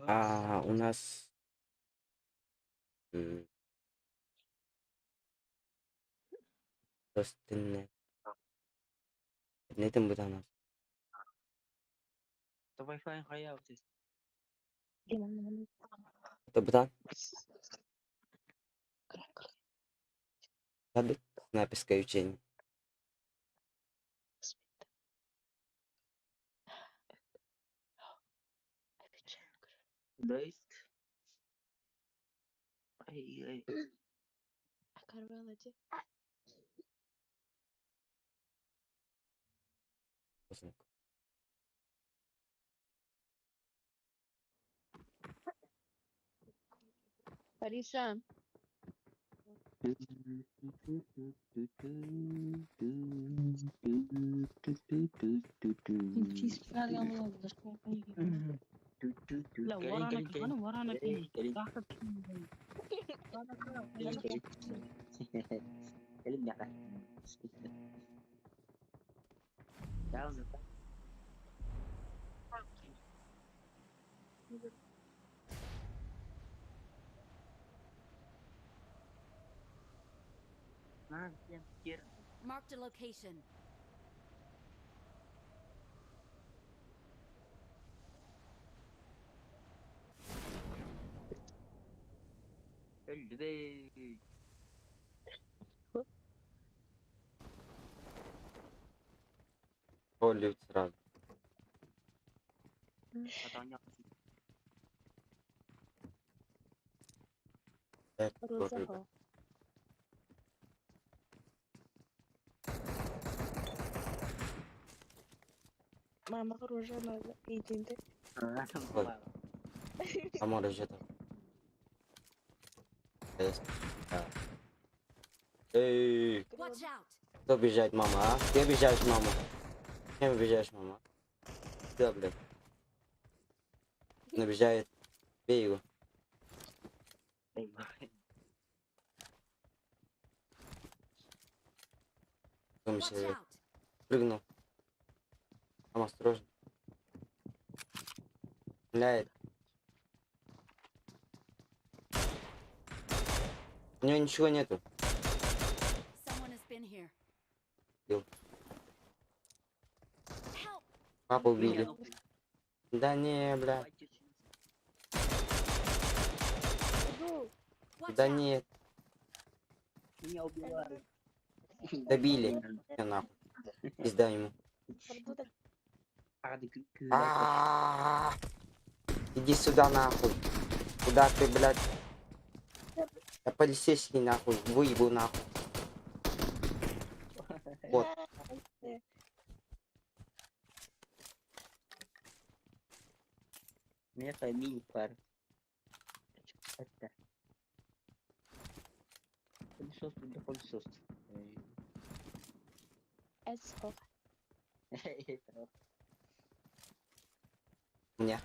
А у нас м, просто нетом будет у нас. То Wi-Fi kaya sis. Это бутан? Садик? Снайперское учение. Guys. Ay. Париша, لا ورانا كمان ورانا كمان راحت كلمني على Marked a location. Поле сразу. Розова. Mama Rojana eğitinde. Амора ждет. Эй, Watch out! кто обижает мама, а? Ты обижаешь маму. Кем обижаешь мама? Да, блядь. Он обижает. Бей его. Потом Watch еще out! прыгнул. Мама, осторожно. Стреляет. У него ничего нету. Someone has been here. Бил. Help! Папу убили. Да не, бля. Иду. Watch Да out! нет. Меня убивают. Добили. Всё нахуй. Пизда ему. Burada da А-а-а! Иди сюда нахуй. Куда ты, блядь? Я полицейский нахуй. Выебу нахуй. Вот. Меня фамилия пар. Это. Пылесос, да пылесос. Esco. Мне.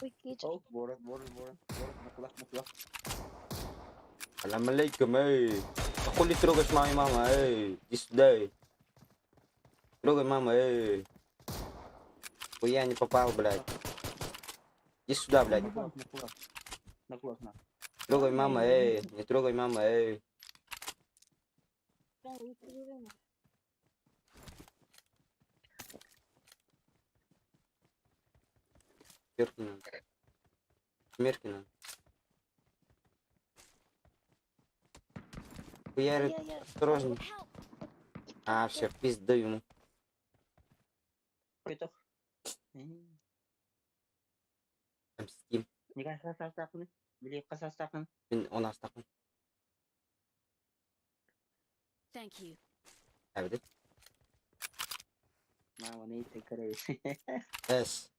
Выключи. Oh, борот, наклак. Салам алейкум, эй. А хули трогаешь мою маму, эй. Иди сюда, эй. Трогай маму, эй. Хуя не попал, блядь. Иди сюда, блядь. Наклак, на. Трогай маму, эй. Не трогай маму, эй. Ben uykuyorum. Меркина. Меркина. Хуярит. Я. Осторожно. Help! А, все, пизду ему. Петух. Мстим. Не касаться стаканы. Бери касаться стаканы. У нас такой. Thank you. Abi. Мама, не ты короче. Эс.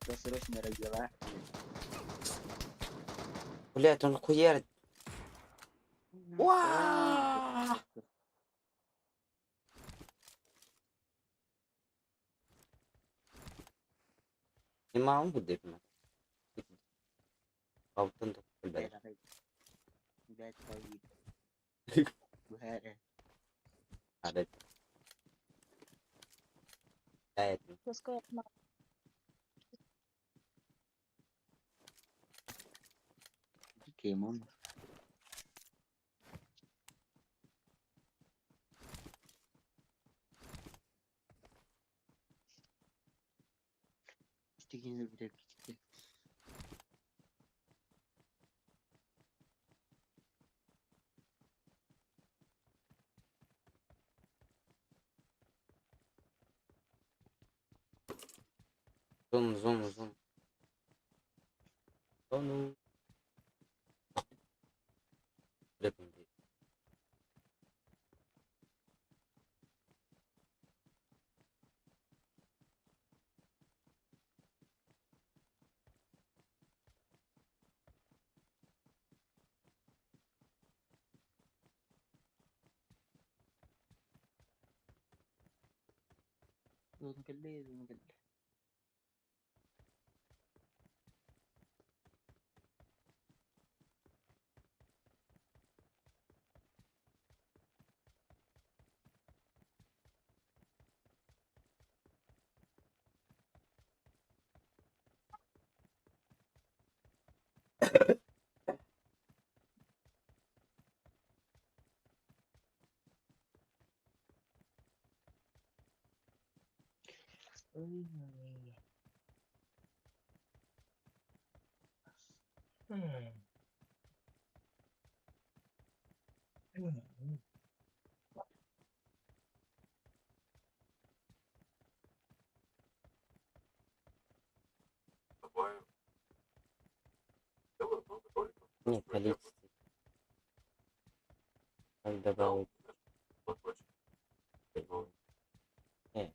Я срочно родила. Блядь, он хуярит. Уа! Не могу дыхнуть. Алтын да, блядь. Опять повид. Ada. Это. Let's go. Кемон. Штыгин бирек кетти. Зону. Зону. Прыгнем. زون كلي. Нет, полиция. Как добавить? Нет.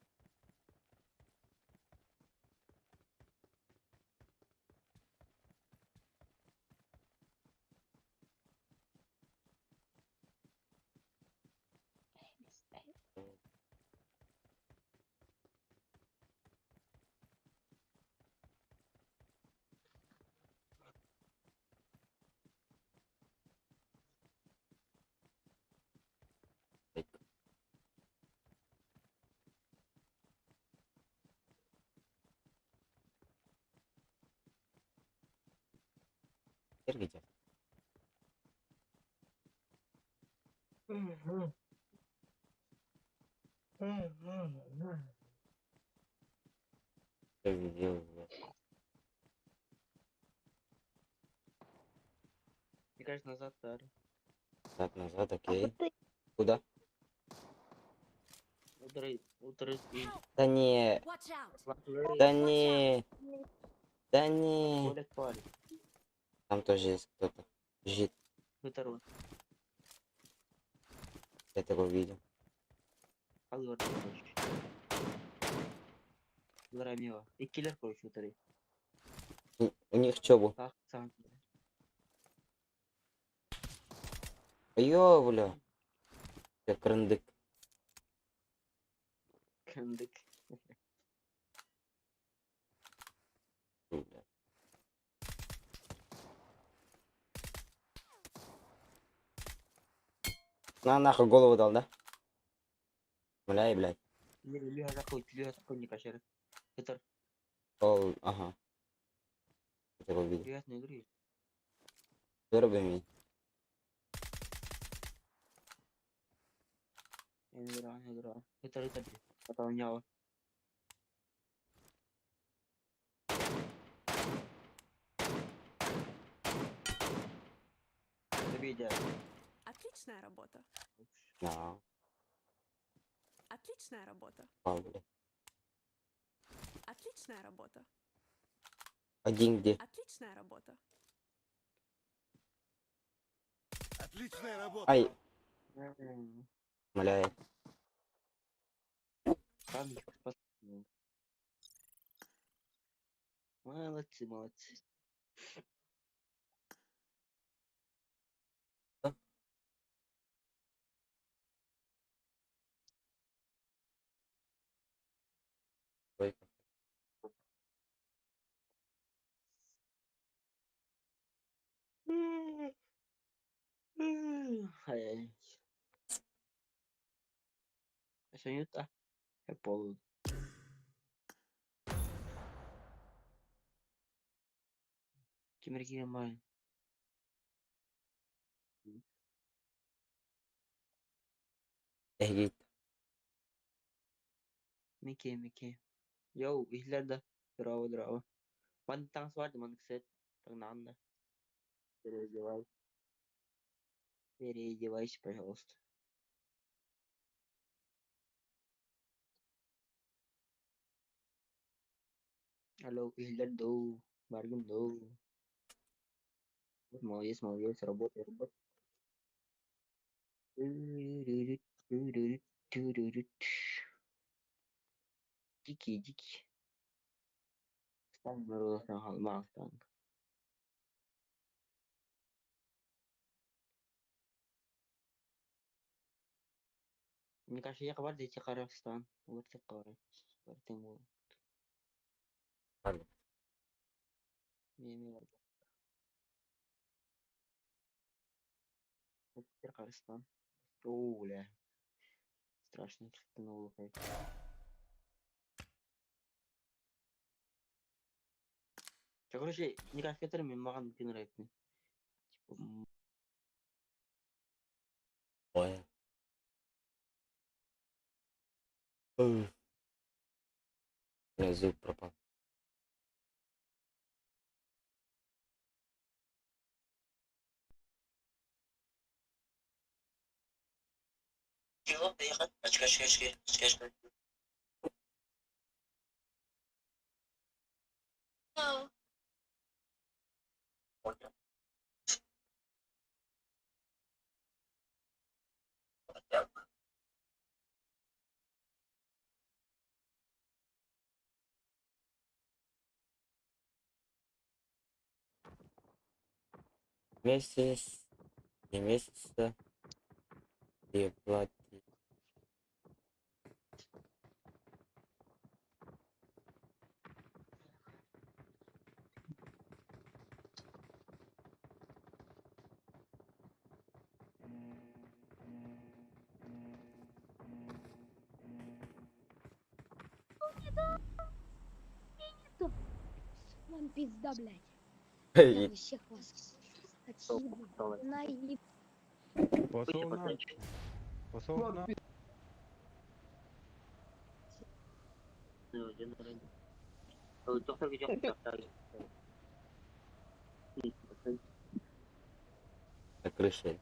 Где? Что видел? Мне кажется, назад, да. Назад, А окей. вот ты Куда? Утры. Да не, Watch out! да не, да не. Туалет пали. Там тоже есть кто-то. Жит, Второй. я такого видел. Алгор, короче. Зарамила. И киллер, короче, второй. У них что был? Так, сам. Ё, бля. Я крындык. Кандык. Бля. На, нахуй голову дал, да? Бля, блядь. Лига такой не качер. Это Ол, ага. Я такого видел. приятные игры. Здорово мне. Я не играл. Это. Потом Победя. Отличная работа. На, Отличная работа. пал, бля. Отличная работа. Один где? Отличная работа. Отличная работа. Ай, бля. Память спасибо. Молодцы. Ой. Ай. Sonhut Apollo. Kimmergi mal. Git. Miki. Yo, ileride. Bravo. Bana tanks vardı bana kısa. Tanrı. Переодевайся, пожалуйста. Алло, Ильдо, Баргиндо. Молодец, работай. Дикий. Стань, народ, на холмах, танк. Мне кажется, я говорю, эти Казахстан. Вот такое. Вот ему. Ладно. Не. Вот Казахстан. О, бля. Страшно, что-то новое. Короче, не как это мне маған үлкен нравится. Типа, Ой. Звук пропал. Очки. Месяц. Не месяца. И платить. Вам пизда, блядь. Эй, Я всех вас отъебу. Наеб... Пошел нахуй. Пошел нахуй. на крыше.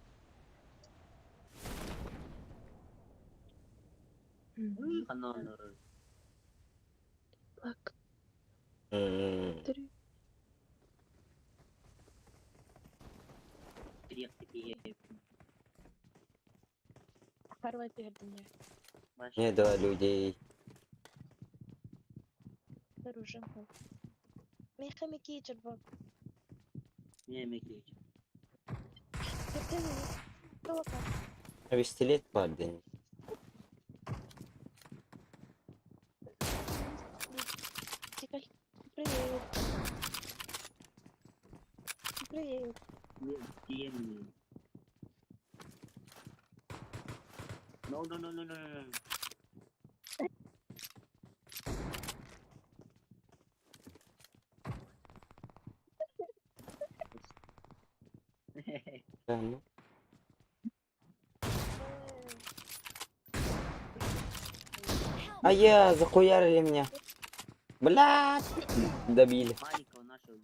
Так, М, три. Первый передание. Не два людей. Оружие. Меха Микичер, бак. Пистолет падает. Тикай. Привет. Привет. No. Да, ну. А я захуярили меня. Блядь! Добили. Маленького нашего.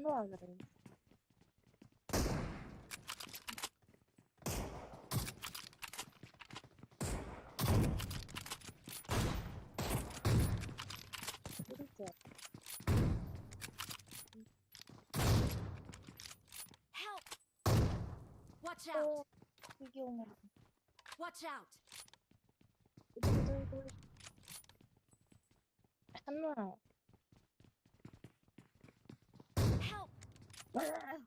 Ну, ладно. Help! Watch out! Watch out! Ну, Help! Давай.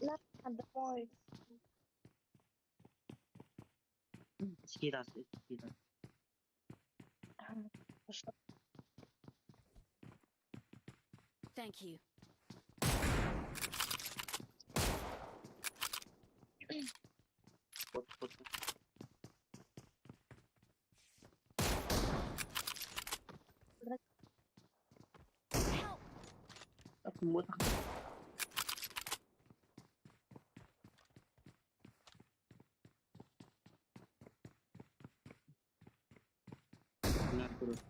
на, домой. Sekilas, sekilas. Thank you. Pot. Help! Aku buat aku. Benar terus.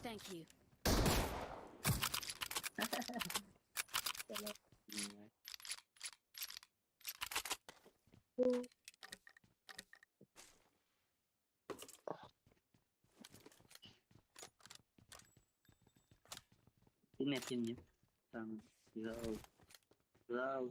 Thank you. Benar. Ini timnya. Tangan. Wow.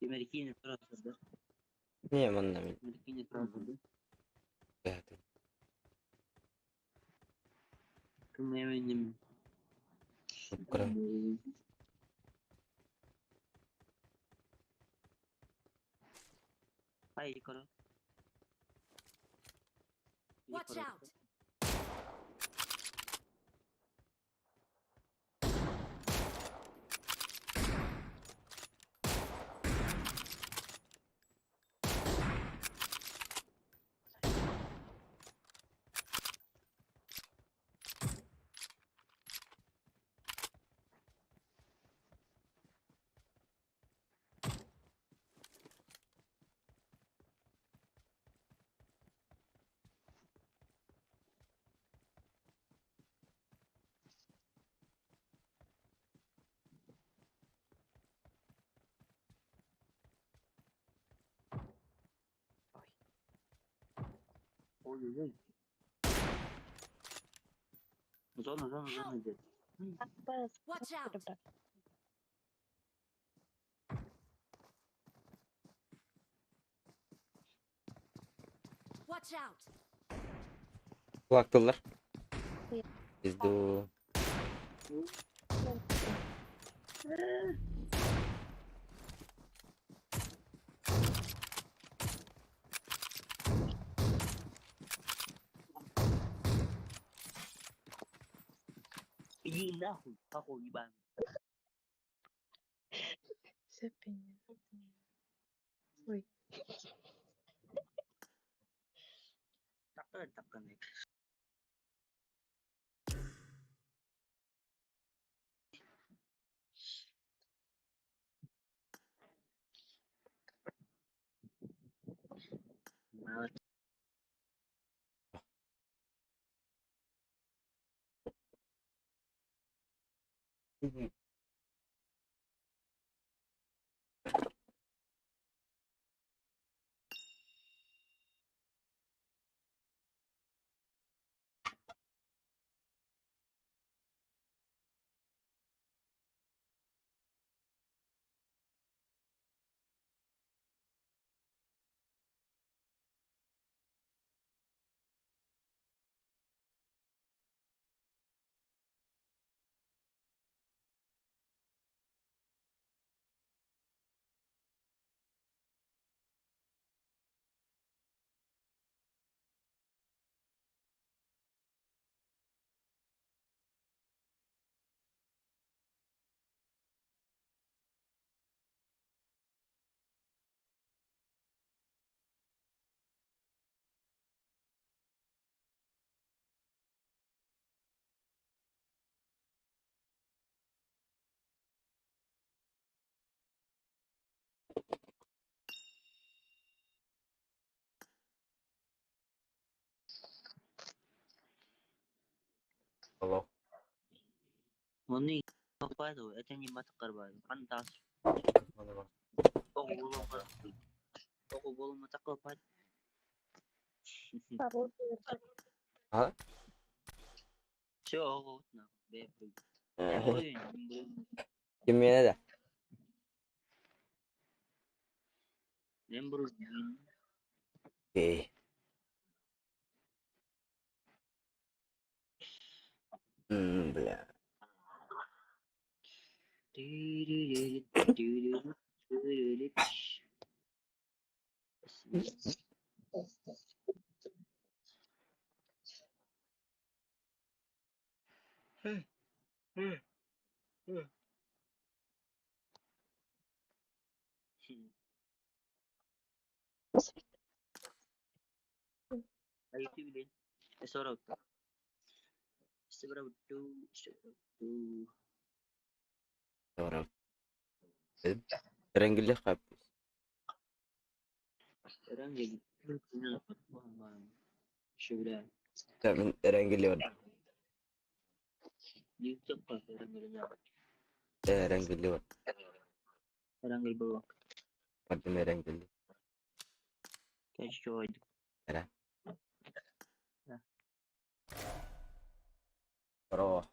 Amerikanya terus ada. Niye man namin? Amerikanya terus ada. Gato. Kumain. Shukran. Ay, karo. Watch out! Oh, iya. Zona aja. Watch out! Watch out! Waktular. Iya. Pizdu. Pindah aku iban. Siapanya? Woi. Takkan nih. Malas. Halo. Moni apa tuh? Itu yang matakar ba? Pantas. Mana bang? Ako belum matakar pa. Taruh di Hah? Siya ako na. Bebe. Eh, Oy, Gimana dah? Бля. Ayuti sorot. Seberapa tuh? Doğru. Renkli kapı. Sekarang jadi punya sudah Tamam renkli var. YouTube apa orang gila Renkli var. orang gila bawa Madem renkli. kayak coy Era. Bro.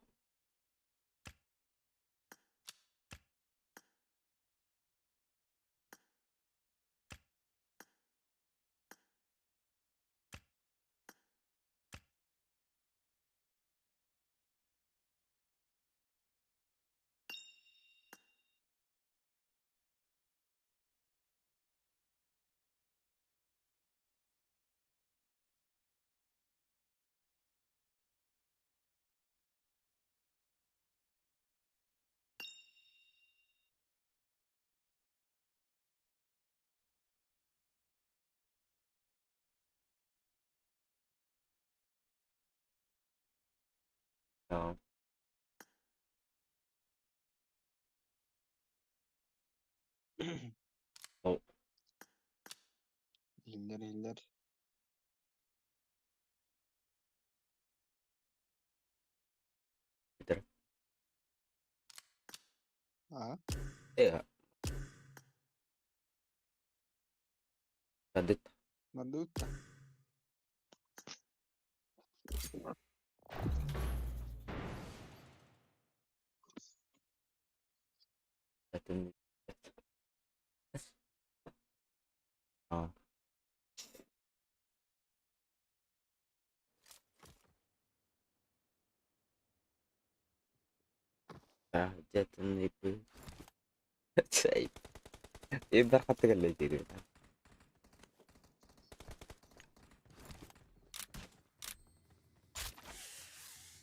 Tamam. O İller. bitir. Ha? Ya. Tadi Надуто. zaten. Aa. Zaten itu. Saya. Ibar kata kali jadi.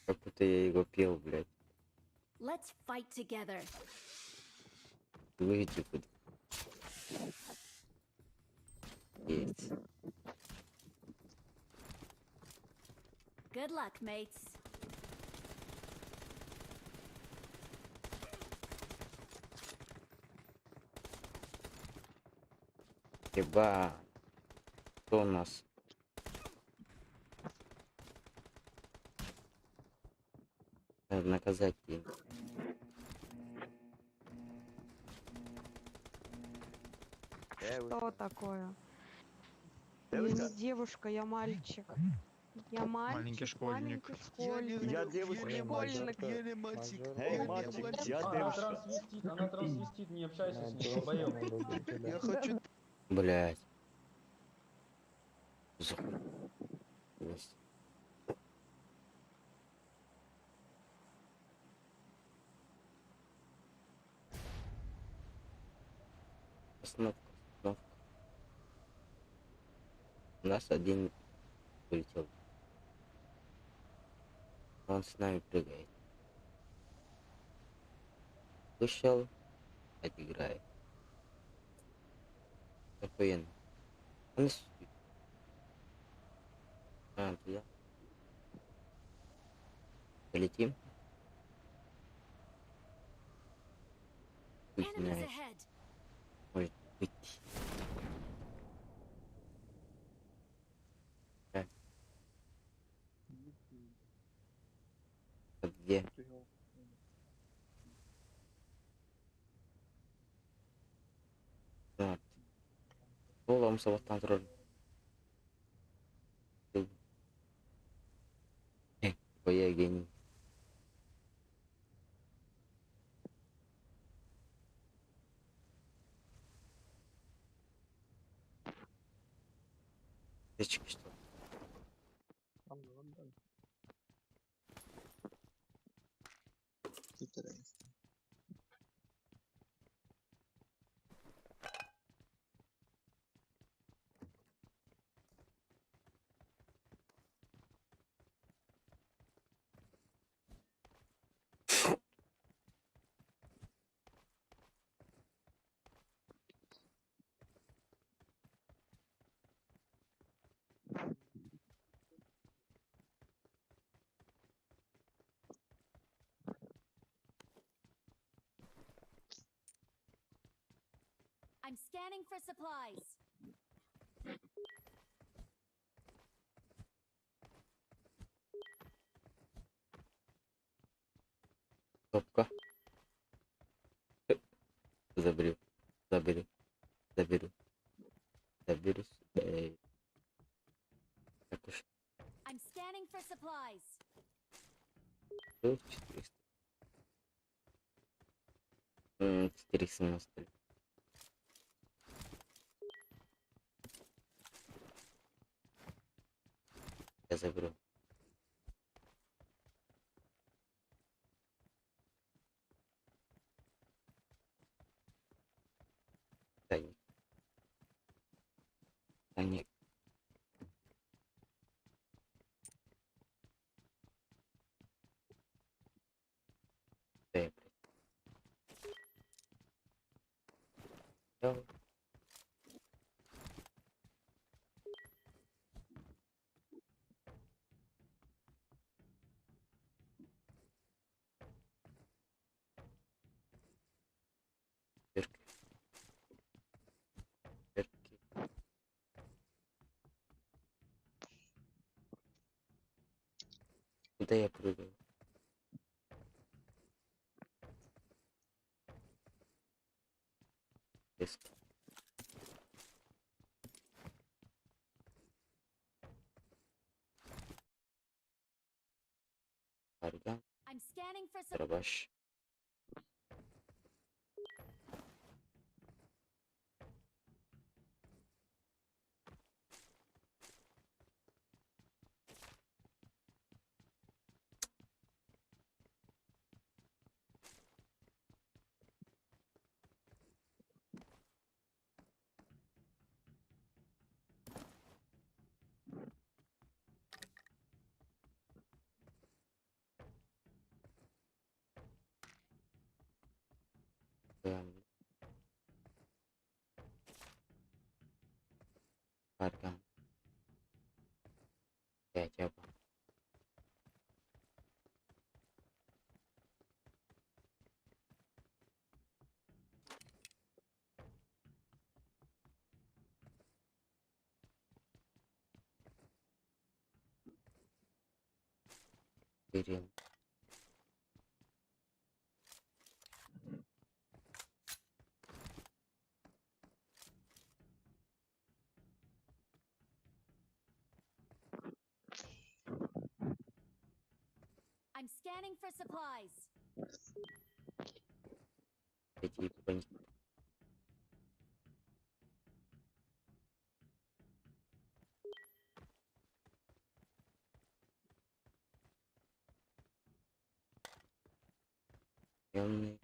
Как-то я его пел, блядь. Let's fight together. Выйди куда. Есть. Good luck, mates. Еба. Кто у нас? Надо наказать их. Что такое? Я не девушка, я мальчик. Я Маленький мальчик, школьник. маленький школьник. Я девушка, Школьник. я не мальчик. Эй, Я не мальчик, мальчик. я Она девушка. трансвестит, не общайся с ней, долбоёб. Я хочу... Блядь. Захуй. Есть. Остановка. Остановка. У нас один улетел. Он с нами прыгает. Вышел, отыграет. Охуенно. Он спит. Туда. Полетим. Пусть Enemies знаешь, ahead. может быть. Так. Вот где? Вот. Oğlum sabahtan troll. Твоя гений. Ты что? Интересно. I'm scanning for supplies. Топка. Заберу. Заберу. Заберу. Заберу. Так уж. I'm scanning for supplies. 400. 490. Я заберу. Тайник. Тайник. Да, я, блядь. Да. Дырки. Дырки. Куда я прыгаю? Резко. Арган. I'm scanning for supplies. Дробаш. Арган. Я тебя понял. Берем. I'm scanning for supplies. Эти бандиты. Темный.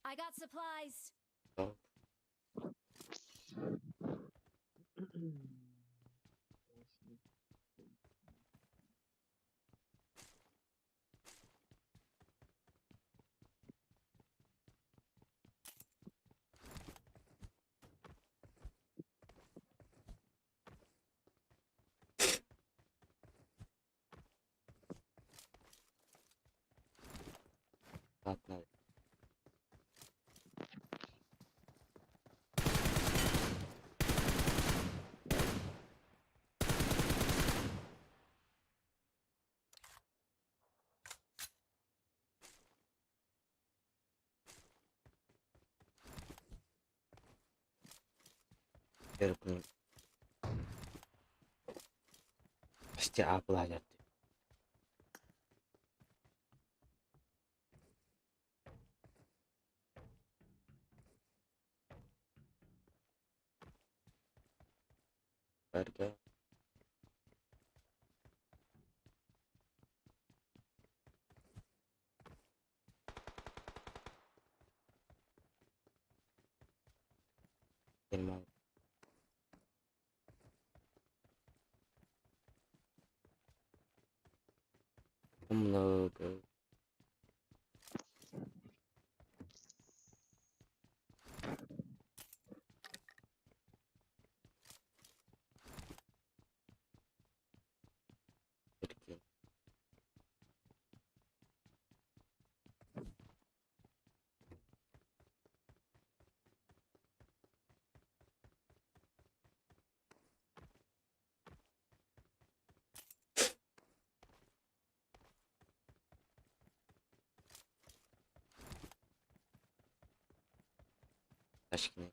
I got supplies. Стоп. Ладно. Терпни. Почти обладят. Harga. Mau. Много. Прикинь. Ташкент.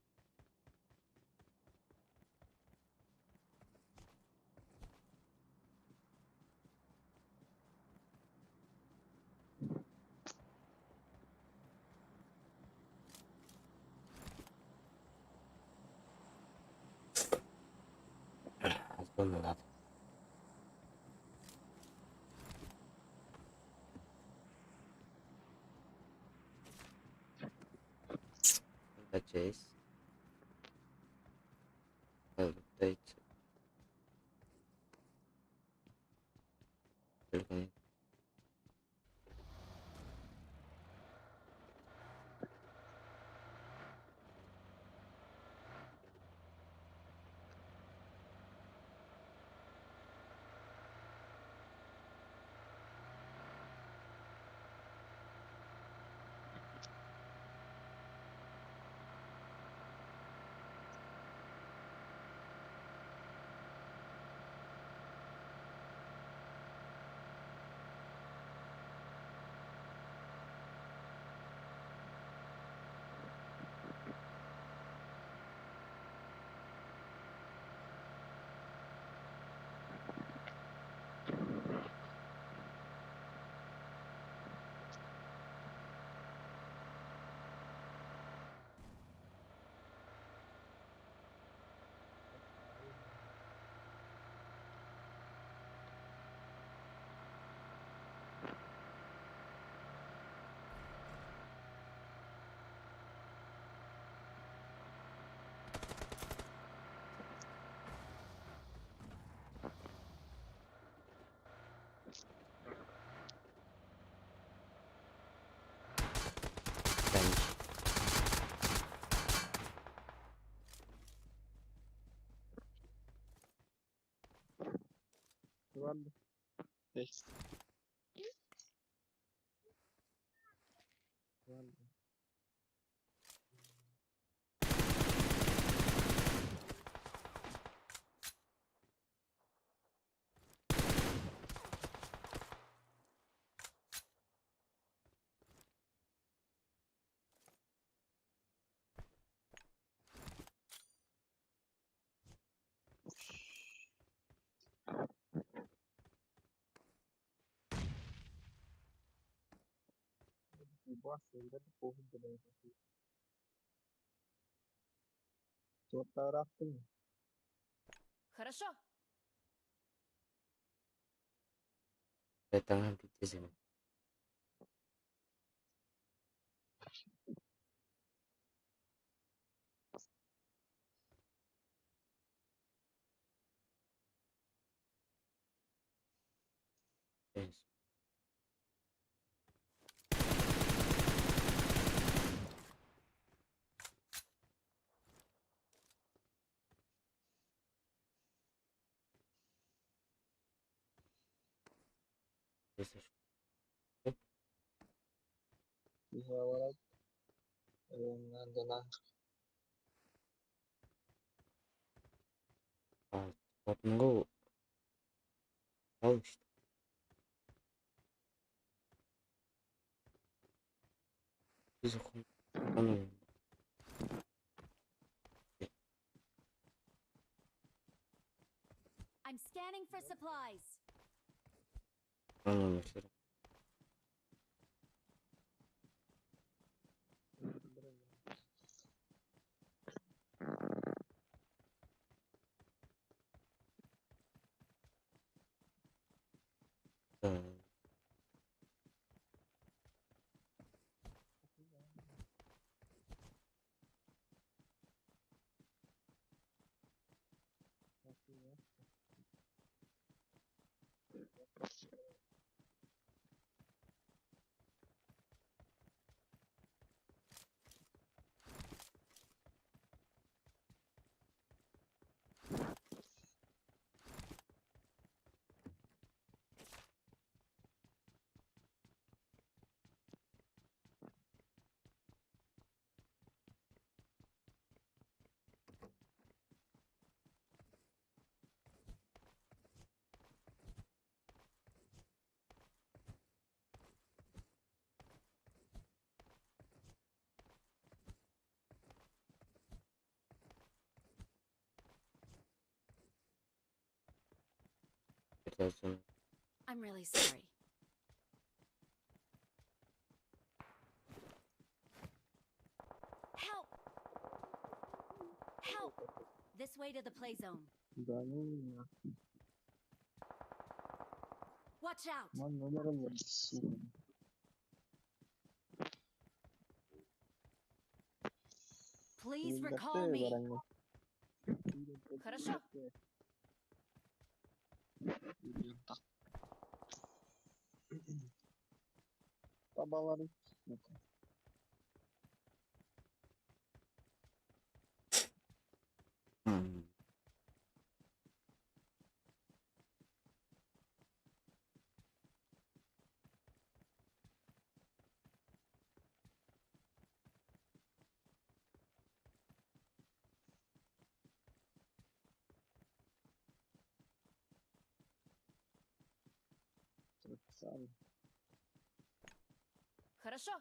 Azban надо. Надеюсь. Дайте. Только не. Ладно. Есть. Ладно. Bosta, ainda do povo também. Só para Хорошо. Это амбициозно. Yes. Если что, Говорят, надо на вот могу получится. Изуху. Ну, I'm scanning for supplies. ну, всё равно. I'm really sorry. Help! Help! This way to the play zone. Да ну, Watch out! ман номером вот, сука. Please Ильдакте recall me. бараңы. Хорошо. Ильдак. Табалары, сука. Сам. Хорошо.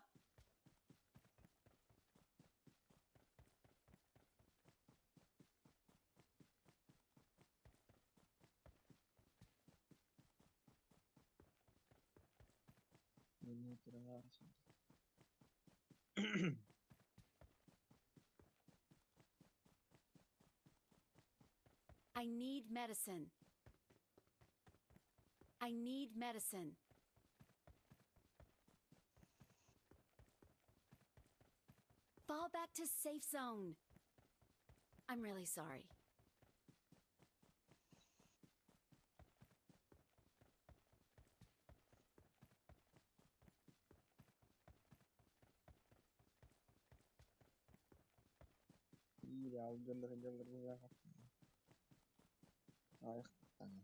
Не трогайся. I need medicine. I need medicine. Fall back to safe zone. I'm really sorry. Iya, jonder-jonder ya. Ayah, tangan.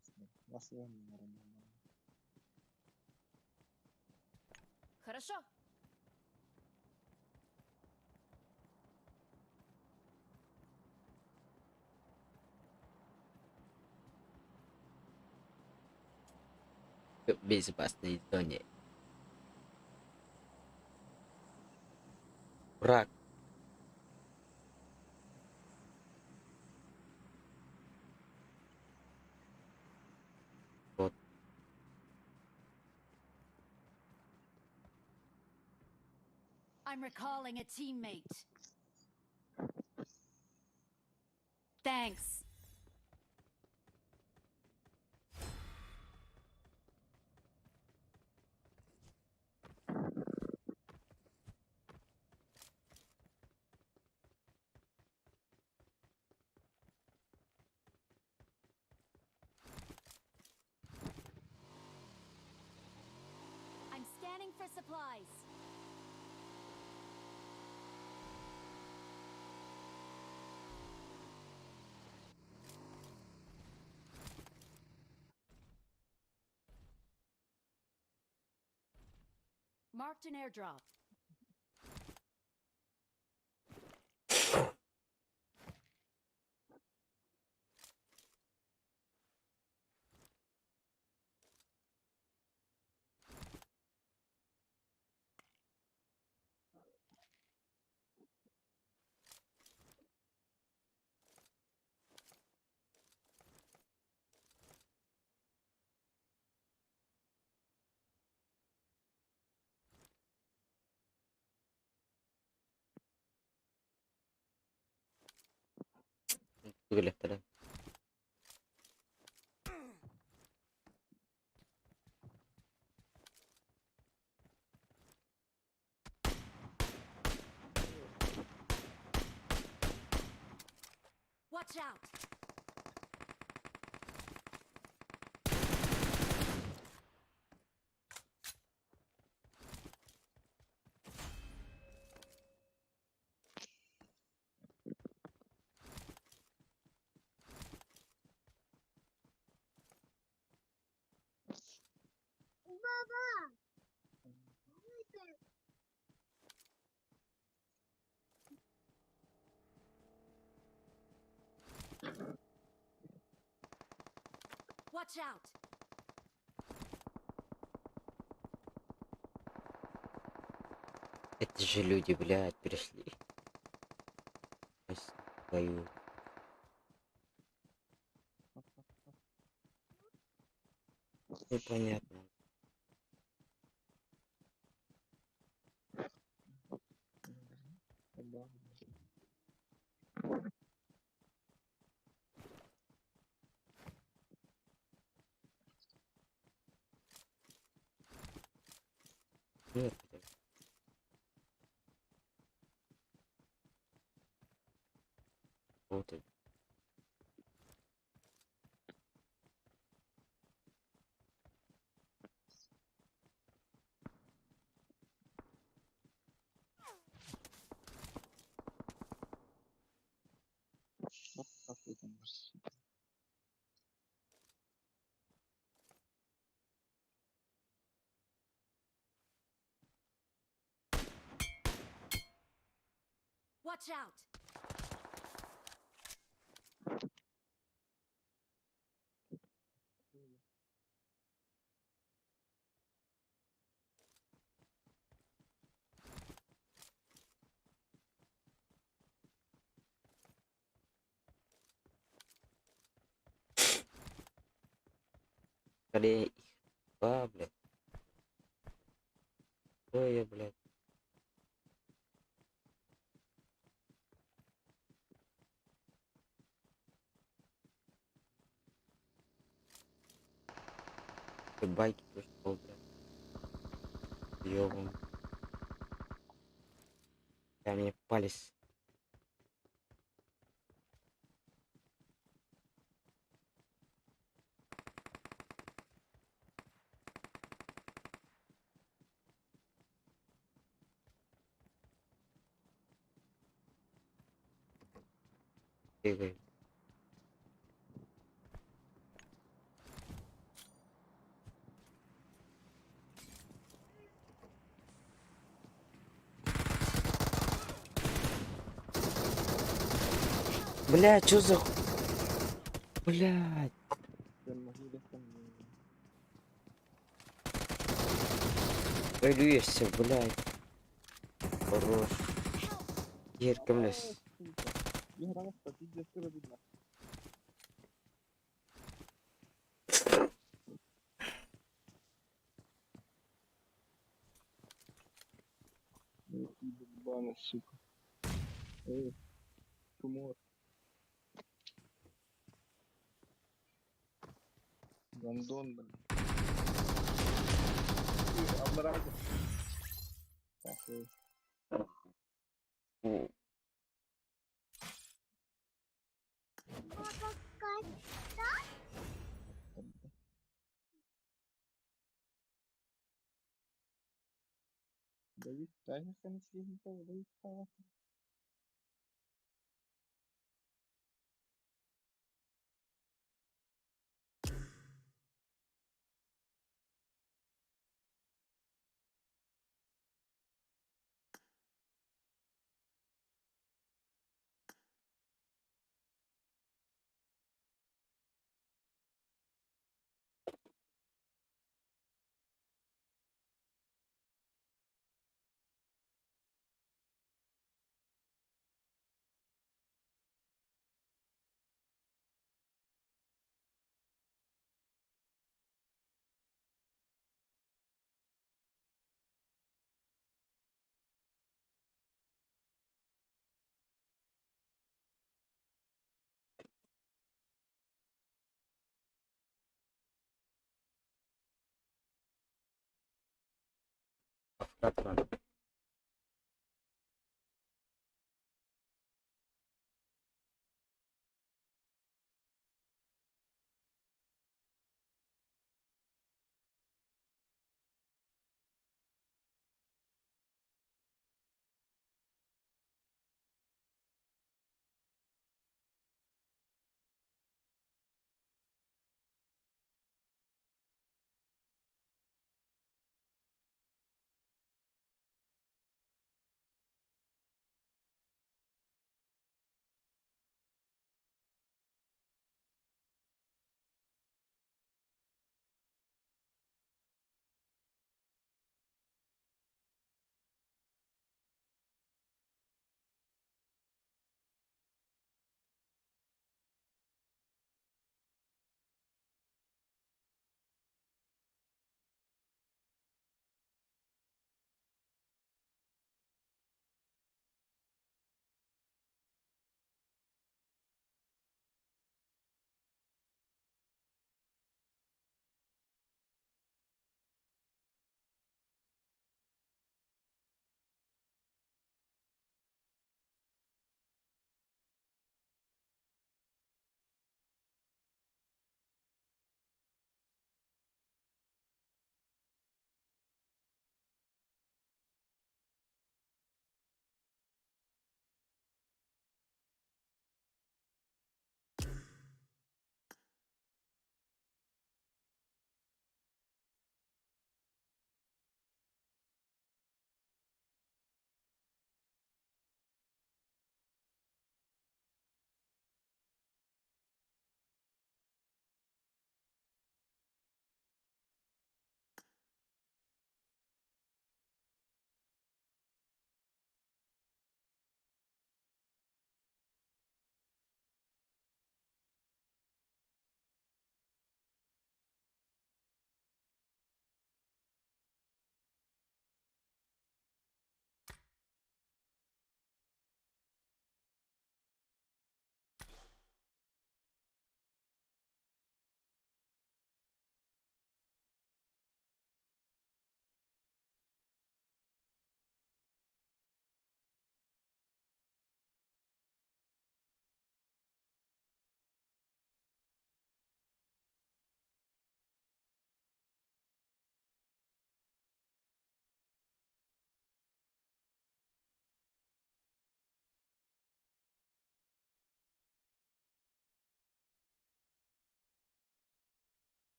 Masih yang marah-marah. Хорошо. В безопасной зоне. Враг. Вот. I'm recalling a teammate. Thanks. I'm scanning for supplies. Marked an airdrop. Вылетели. Watch out! Watch out! Это же люди, блядь, пришли. Твою. Непонятно. Нет, блядь. Вот это. Вот как вы там можете. Watch out! Скорее их два, блядь. Что я, блядь? Ты байки пришел, блядь. Ёбан. Я мне палец. Бегай. Блядь, чё за... Блядь. Ölüyorsun, блядь. Хорош. Еркемлес. Игра-то пиздец видно. Ебаный, сука. Эй, тумор. Гандон, блин. Обморозил. Так, Давид, тайна конфликта, Давид, Патрон.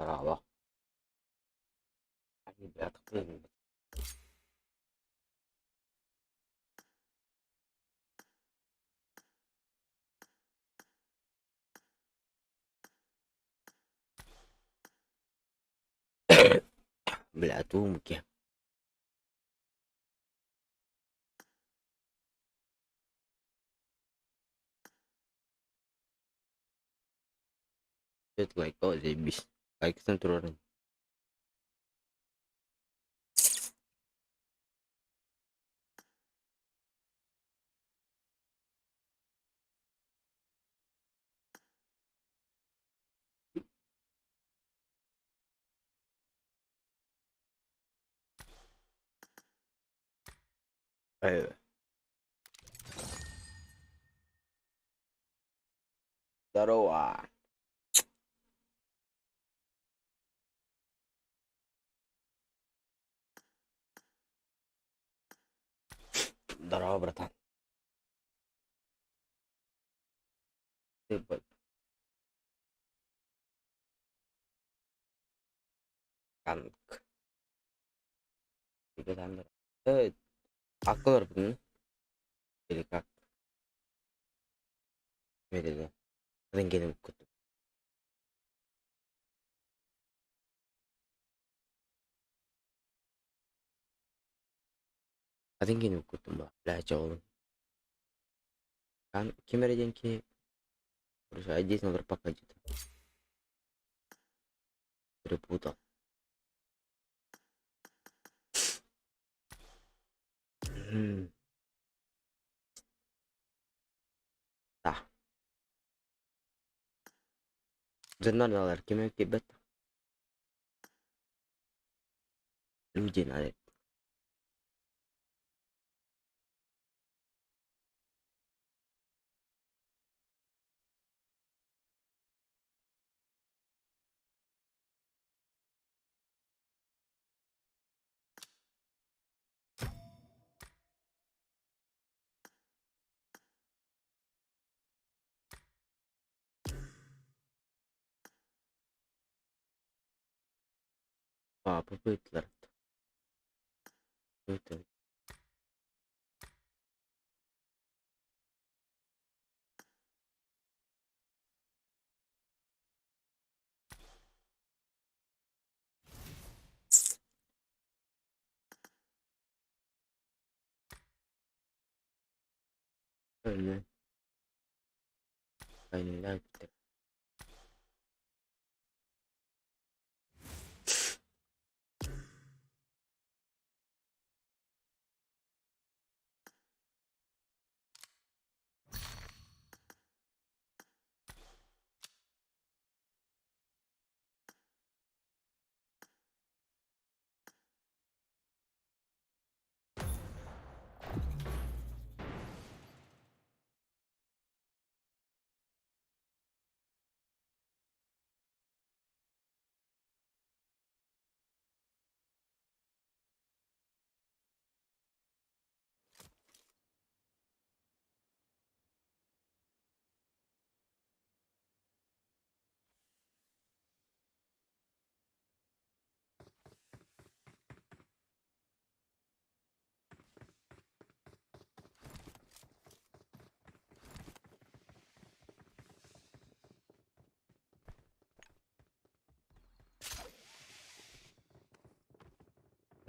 Bravo. Ay, artık benim. بالأتوم. تطلع كده زي البيس. Like سنترورن. ايوه. ضروع. ضروع برتان. تبقى عندك. يبقى عندك. أقدر بدون. delicado. Verirdi. Rengini okudum. Rengini okudum bak. Belajar oğlum. Kan kim vereceksin ki? Terus aja sama berapa juta. Berputar. Tah. Zenar dalar kime kibet. Lujin adet. Apa buyutlar. Buyutlar. Öyle. Aynen öyle.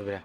Dobra.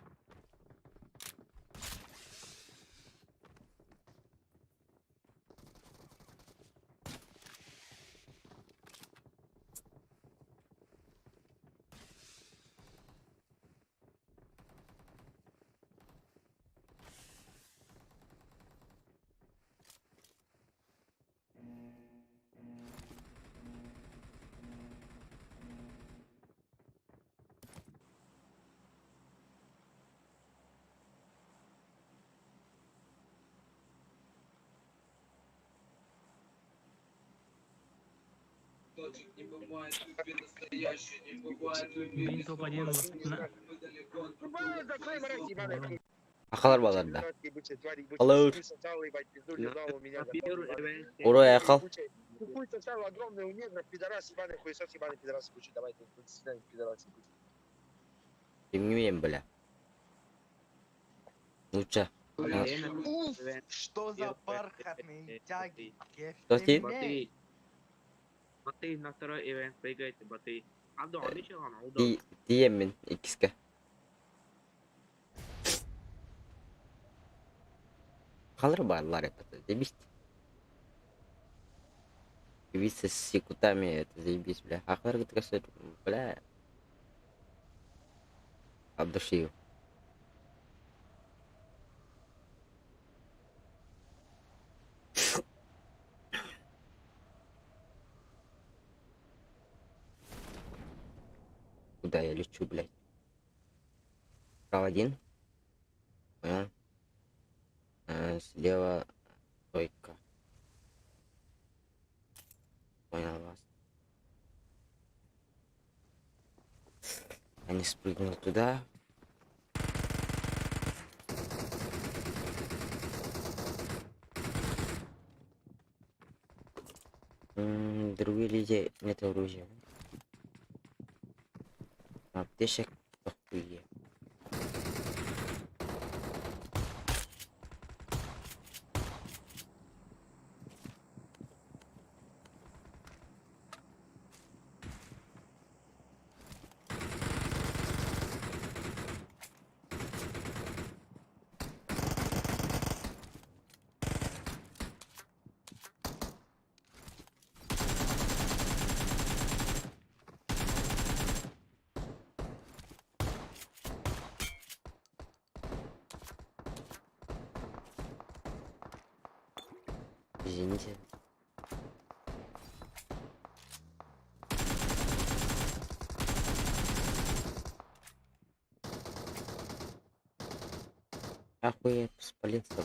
Блин, топ-1 Akalar bağlarında. Alır. Oraya yakal. хуй сосал огромный у негров, пидорас, ебаный хуесос, ебаный пидорас, кучи, давайте, до свидания, пидорас, кучи. Bilmiyorum бля. Лучше. Уф, Что за бархатные тяги? Что, Стив? Батый. Батый на второй ивент прыгайте, Батый. Абдон, ничего, он удобно. Diyeyim ben ikisi. Kalır bağlılar это, заебись. Висы с секутами, это заебись, бля. Ахвар говорит, бля. От души. Куда я лечу, блядь? Справа один. Понял? Слева стойка. Понял вас. Я не спрыгнул туда. Другие люди нет оружия. Аптечек похуе. Извините. Охуеть, спалился.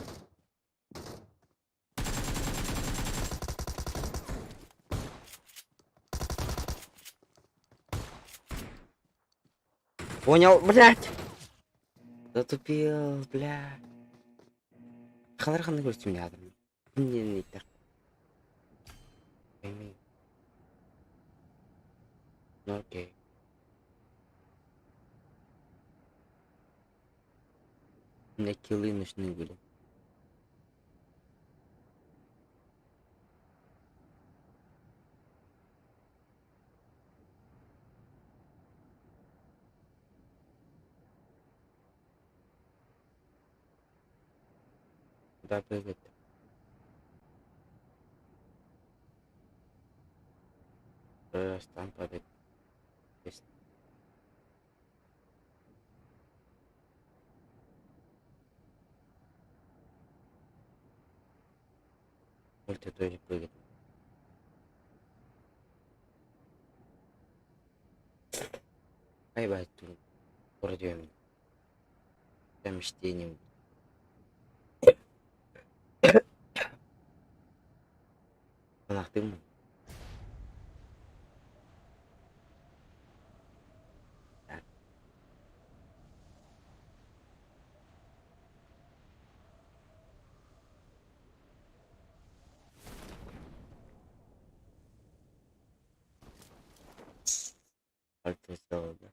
Понял, блядь! Затупил, бля. Халархан говорит, меня там. Не так. Пойми. Ну окей. Мне киллы нужны были. Куда прыгать? Раз там падает. Есть. Ульта тоже прыгает. Ай, тут пройдем. Там чтением. Нах ты му. Альта сделал, да.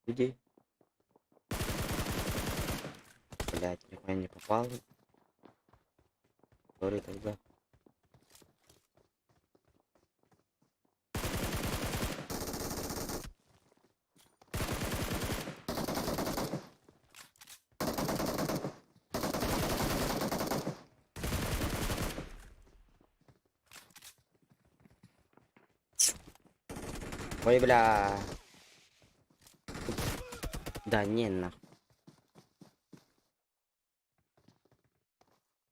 Иди. Блять, нихуя не попал. Говори тогда. Ой, бля. Да, не нахуй.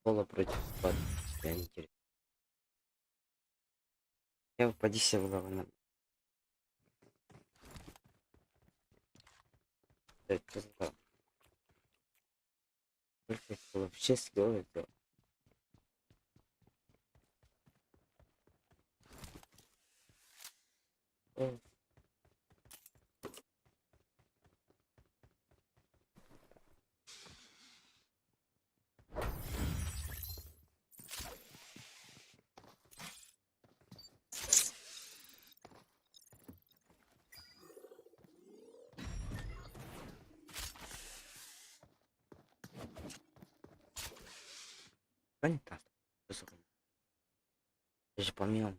Соло против спад. Я не интересно. Я упади себе в голову. Это что? Только это вообще скилл это. Понятно. Я же помню.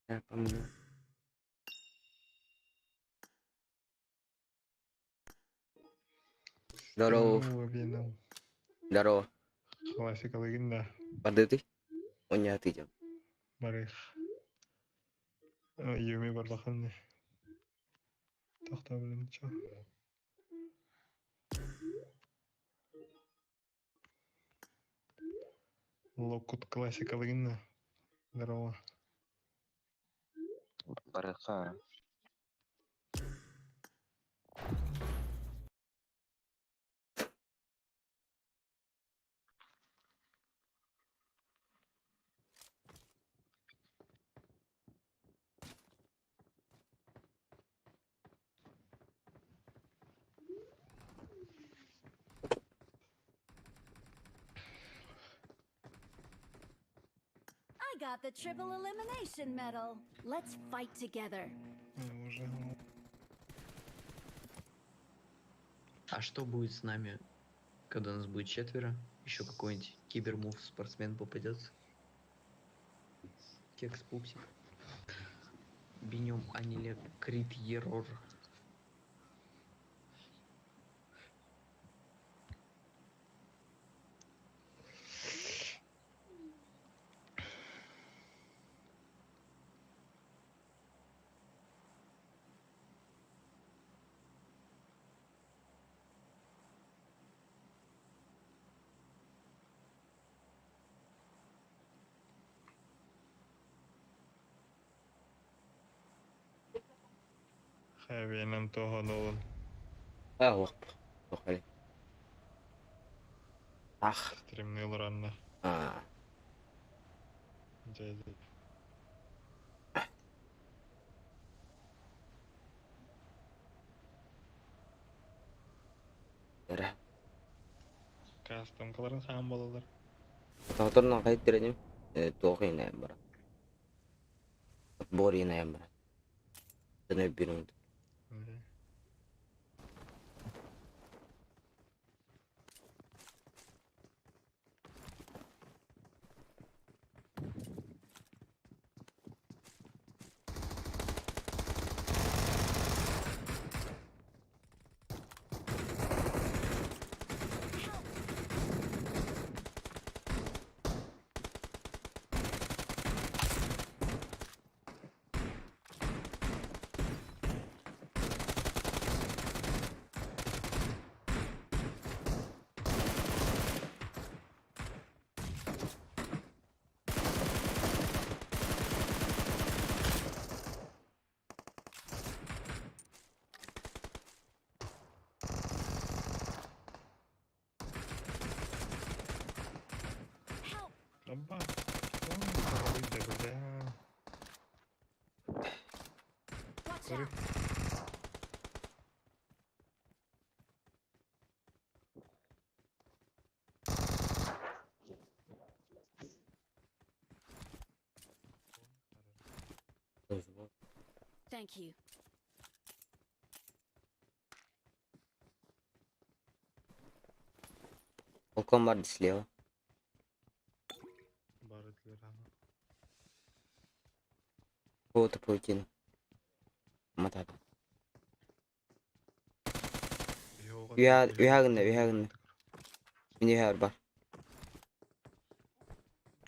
Я помню. Здорово. Здорово. Классикалыгында Подыты? Он не ответил. барых. Юми барбаханны. Тахта белән ча. Локут классикалыгында. Здорово. Барыха. I got the triple elimination medal. Let's fight together. Уже. А что будет с нами, когда нас будет 4? Еще какой-нибудь кибермув спортсмен попадется? Кекс пупсик. Бинем аниле крит ерор. Хавенам того долан. وقف عليك. Стримный лранна. Джайзи. Ярah. Кастымкаларын хам балалар. Таторна кайттырдым. Тоохин айм бар. Борин айм бар. Тene бирүнд. Абба. Ой, бля. Watch Sorry. out. Thank you. Волком бар слева. Вот Путин. Матап. Вягна. Мне харба.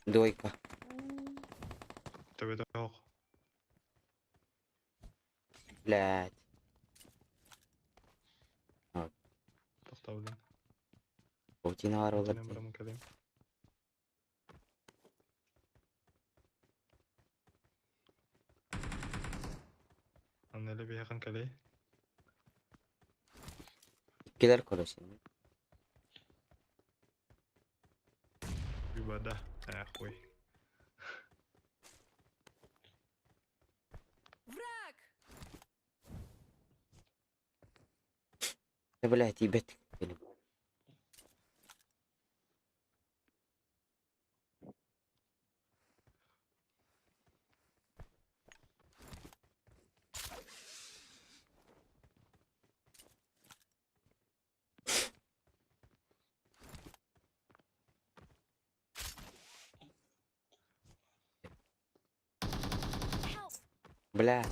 Дойка. Тебе тох. Блядь. Тахта белән. Путин бар Тенем булыр. барам кадем. Аннеле бияхан кале. Килер коросин. Юбада. Ахуй. Враг! Да блядь, ебать. Бля.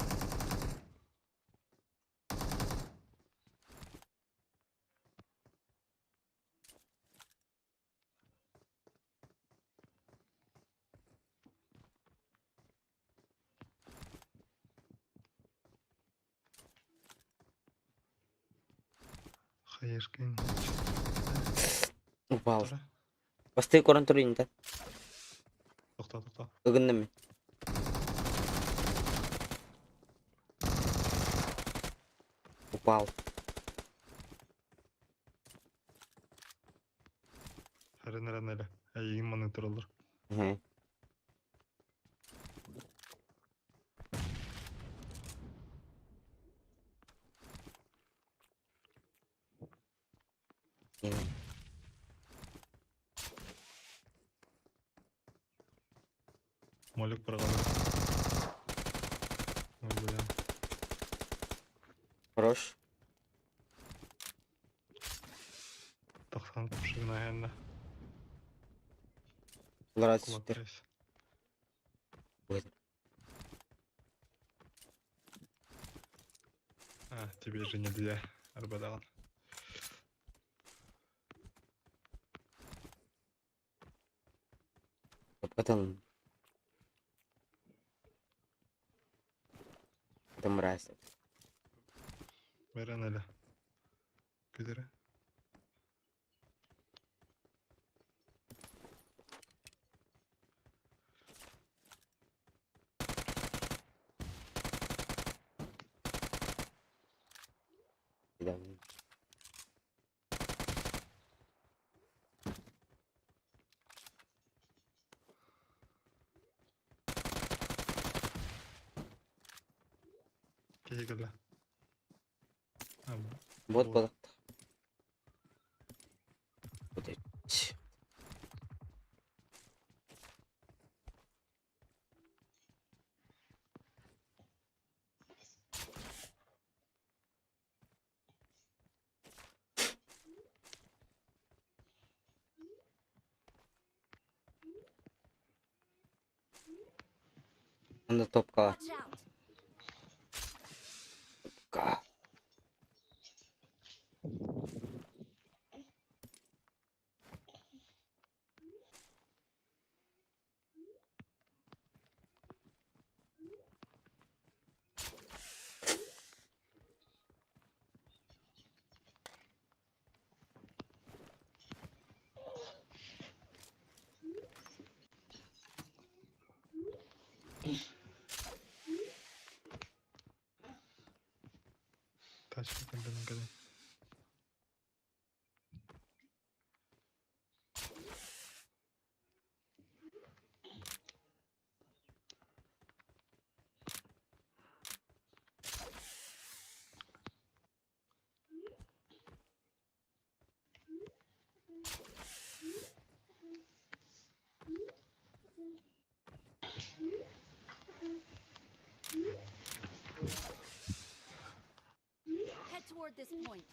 Хаешкин. Упал. Тора. Басты көрін тұр енді. Тоқта. Үгіндім мен. Упал. Рен әлі. Әйін монитор olur. Hı. Yine. Молик бұрғалы. Ой, бля. Хорош. 90 тапшығын аяғында. Ларат Kulak süper. kes. Buyurun. Ha, тебе же нельзя. Арбадалан. Kapatalım. Это мразь. Veren hele. Güdere. Да. Kegele. Ha, Вот Вот. balık. Вот эти. Anda topka. Watch out! Topka. Taş bakın kadar. Head toward this point.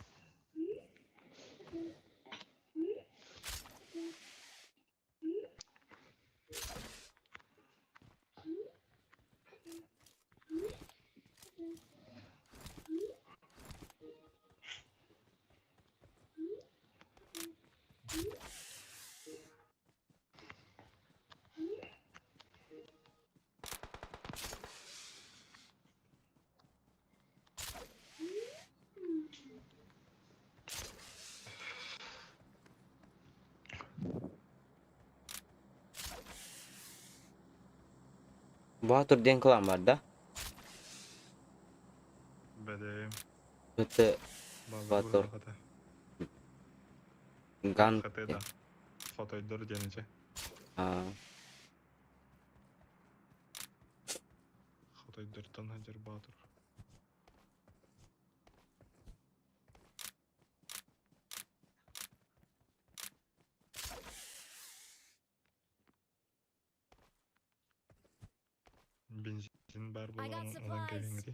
Bahadır diyen klan var da. Bedeyim. Öte Bazı Batur. burada kata. Gan. Kateda. Fotoydur denice. Ha. Fotoydur tanıcır Batur. Benzin bar I got bulan olan supplies. gelin gidi.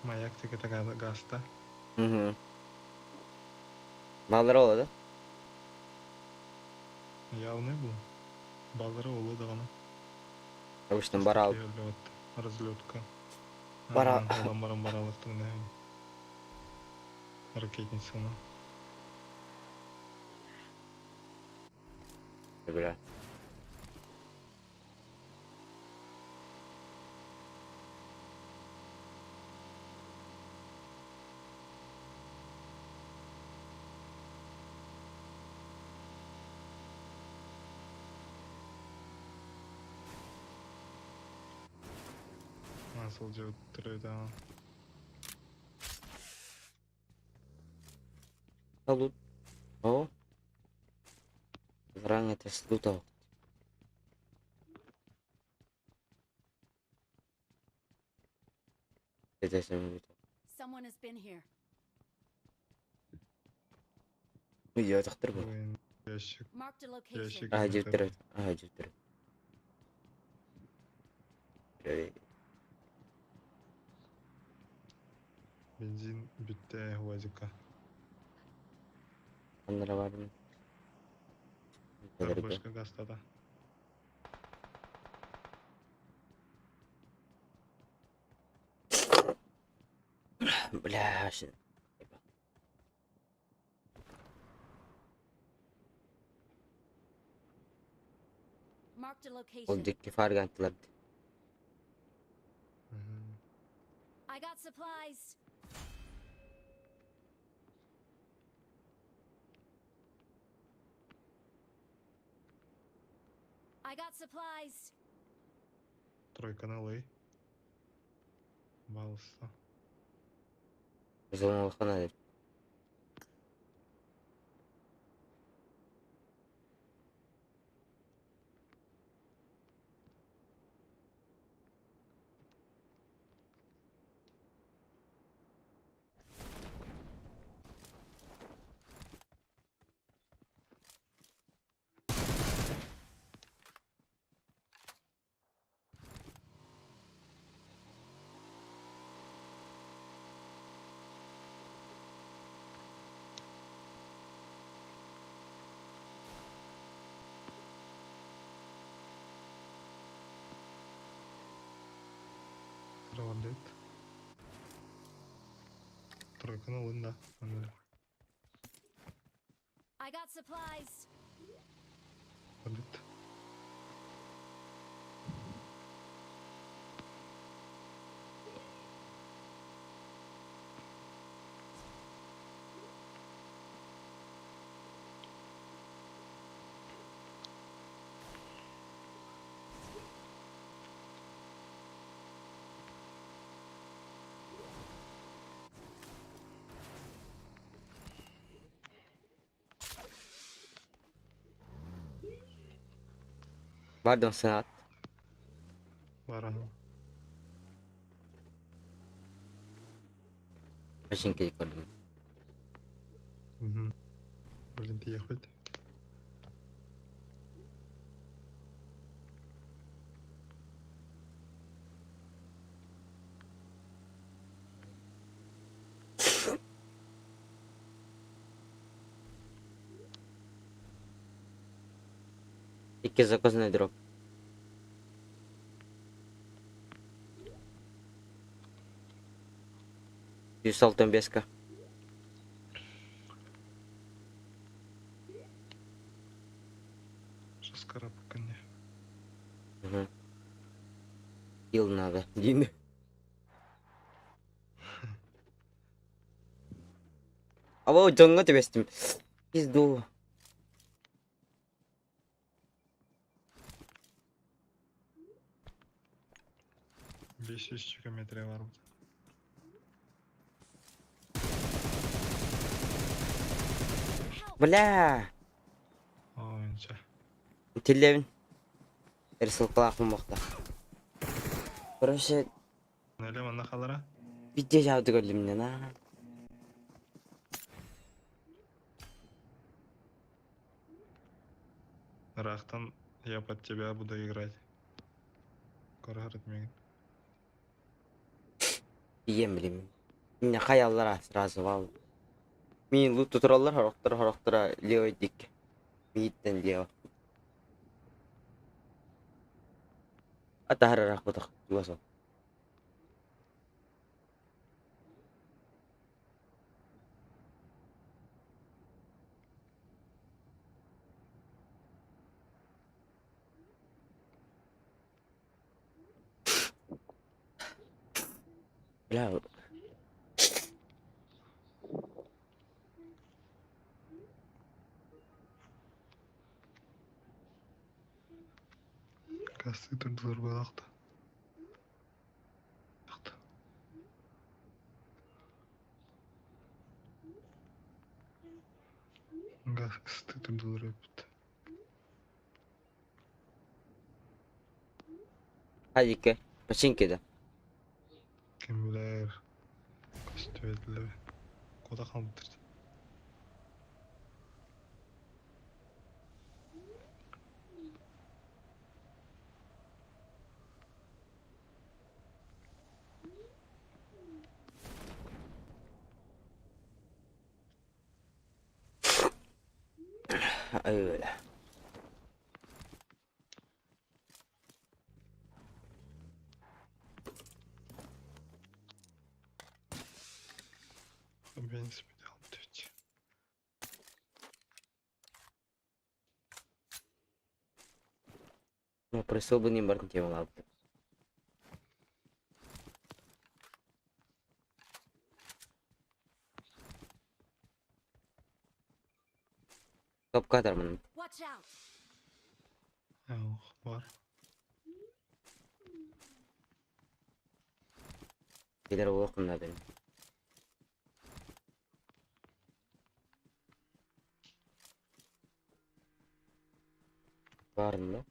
Маяк текете гаста. Балдыр болады. Явный был. Балдары олы дағаны. Обычно барал. Разлетка. Бара. Одан баран баралықтың ракетницаны. Бля. Nasıl cevap türüydü. Лут. О. Ранее это слутал. Это самое. Someone has been here. Я тахтыр был. Oyun ящик. Marked a location. Ящик. Жептер. Жептер. Benzin bitti Vazika. Onlara vardım. Başka gastada. Бля, shit. Marked a Ол location. дикки фарга антылар. I got supplies. I got supplies. Тройканалый. Балса. Золоного хана. Работает. Тройканалый, да. I got supplies. Работает. Vardım sanat. Var aha. Машинка yıkardım. Блин, ты ехать. İki zakozный дроп. Юсалтон беска. Сейчас карабканье. Ил надо. Дин. А вот жоңго тебестим. Пизду. Beş yüz kilometre var burada. Бля. Oyunca. Телевин. Рисылкалак мукта. Короче, Neyle bana kalara? видео жабды көрдүм мен, а. Рахтан я под тебя буду играть. Коргород мегин. Diyem bileyim. Yine hayallar razı val. Min lut tuturallar horoktara leo dik. Mitten leo. Ata hararak budak juaso. Bila Кассы тұрдылар балақты. Газ кысты тұрдылар өпті. hadike. Починки да. Кім білер. Касты өтілі. Кода қалып тұрды. Öyle. Beni spidi aldı hiç. Ну, просил бы не бортить ладно. Топ кадрман. Watch out! Yok var. Gelir okumda benim. Var mı?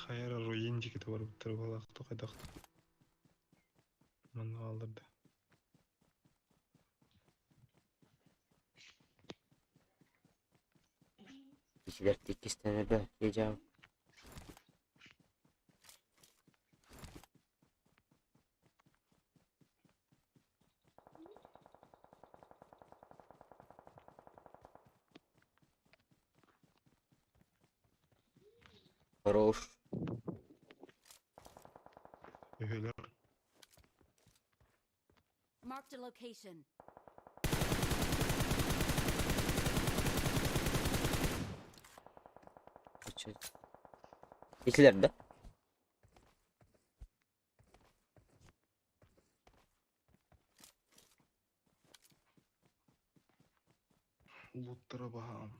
Hayır ruin jigiti var bitir balaqtı qaydaқты. Mını aldırdı. İkiler tekiz tane be. Yiyeceğim. Хорош. Üyeler. Marked a location. İkiler de. Lootlara bakalım.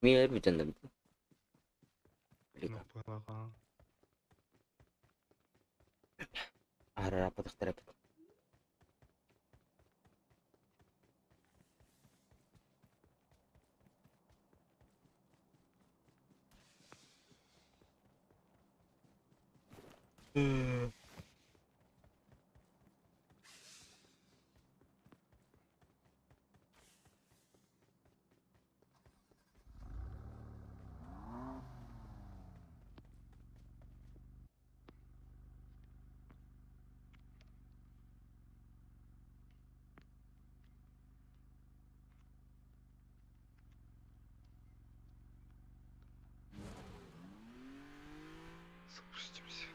Miyeler bir tane. Yok bakalım. Ara rapatık tarafı. Спустимся.